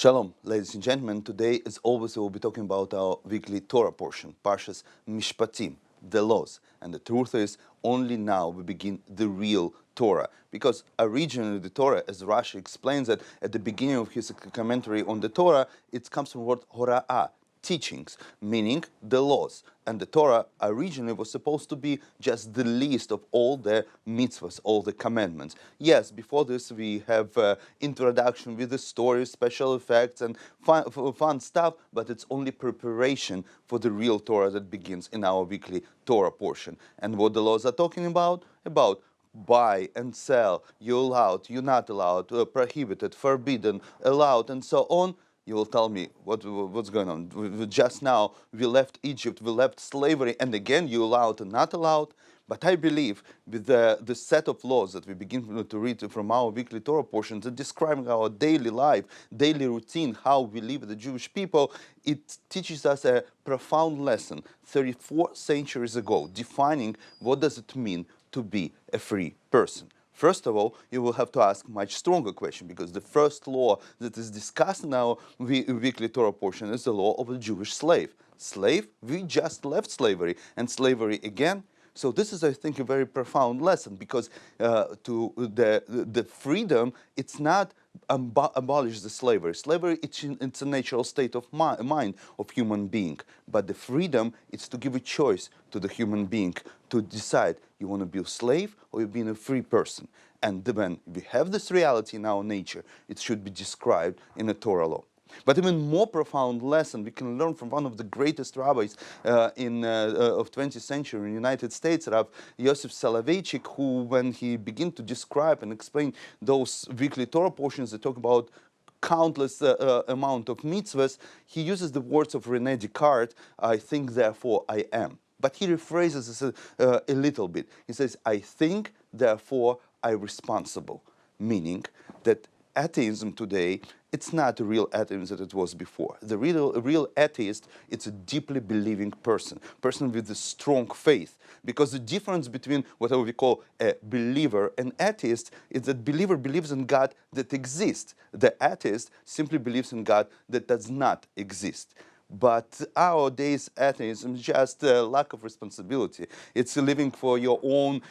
Shalom, ladies and gentlemen. Today, as always, we will be talking about our weekly Torah portion, Parshas Mishpatim, the laws. And the truth is, only now we begin the real Torah. Because originally the Torah, as Rashi explains it at the beginning of his commentary on the Torah, it comes from the word hora'ah, teachings, meaning the laws. And the Torah originally was supposed to be just the list of all the mitzvahs, all the commandments. Yes, before this we have introduction with the stories, special effects, and fun stuff, but it's only preparation for the real Torah that begins in our weekly Torah portion. And what the laws are talking about? About buy and sell, you're allowed, you're not allowed, prohibited, forbidden, allowed, and so on. You will tell me what's going on. Just now we left Egypt, we left slavery, and again you allowed and not allowed. But I believe with the set of laws that we begin to read from our weekly Torah portions, describing our daily life, daily routine, how we live as the Jewish people, it teaches us a profound lesson 34 centuries ago, defining what does it mean to be a free person. First of all, you will have to ask a much stronger question, because the first law that is discussed in our weekly Torah portion is the law of a Jewish slave. Slave, we just left slavery, and slavery again. So this is, I think, a very profound lesson, because to the freedom, it's not abolish the slavery. Slavery, it's a natural state of mind of human being. But the freedom is to give a choice to the human being to decide you want to be a slave or you're being a free person. And when we have this reality in our nature, it should be described in a Torah law. But even more profound lesson we can learn from one of the greatest rabbis of 20th century in the United States, Rav Yosef Soloveitchik, who, when he began to describe and explain those weekly Torah portions that talk about countless amount of mitzvahs, he uses the words of René Descartes, I think, therefore I am. But he rephrases this a little bit. He says, I think, therefore I'm responsible. Meaning that atheism today, it's not a real atheism that it was before. The real atheist, it's a deeply believing person with a strong faith. Because the difference between what we call a believer and atheist is that believer believes in God that exists. The atheist simply believes in God that does not exist. But nowadays, atheism is just a lack of responsibility. It's living for your own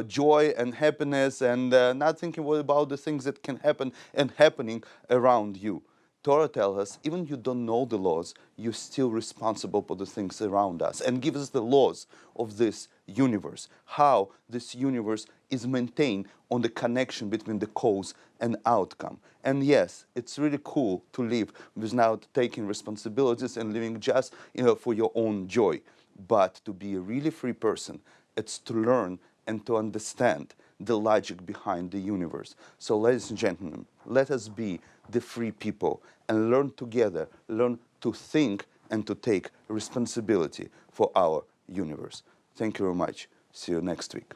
joy and happiness, and not thinking about the things that can happen and happening around you. Torah tells us, even you don't know the laws, you're still responsible for the things around us, and gives us the laws of this universe, how this universe is maintained on the connection between the cause and outcome. And yes, it's really cool to live without taking responsibilities and living just for your own joy. But to be a really free person, it's to learn and to understand the logic behind the universe. So, ladies and gentlemen, let us be the free people and learn together, learn to think and to take responsibility for our universe. Thank you very much. See you next week.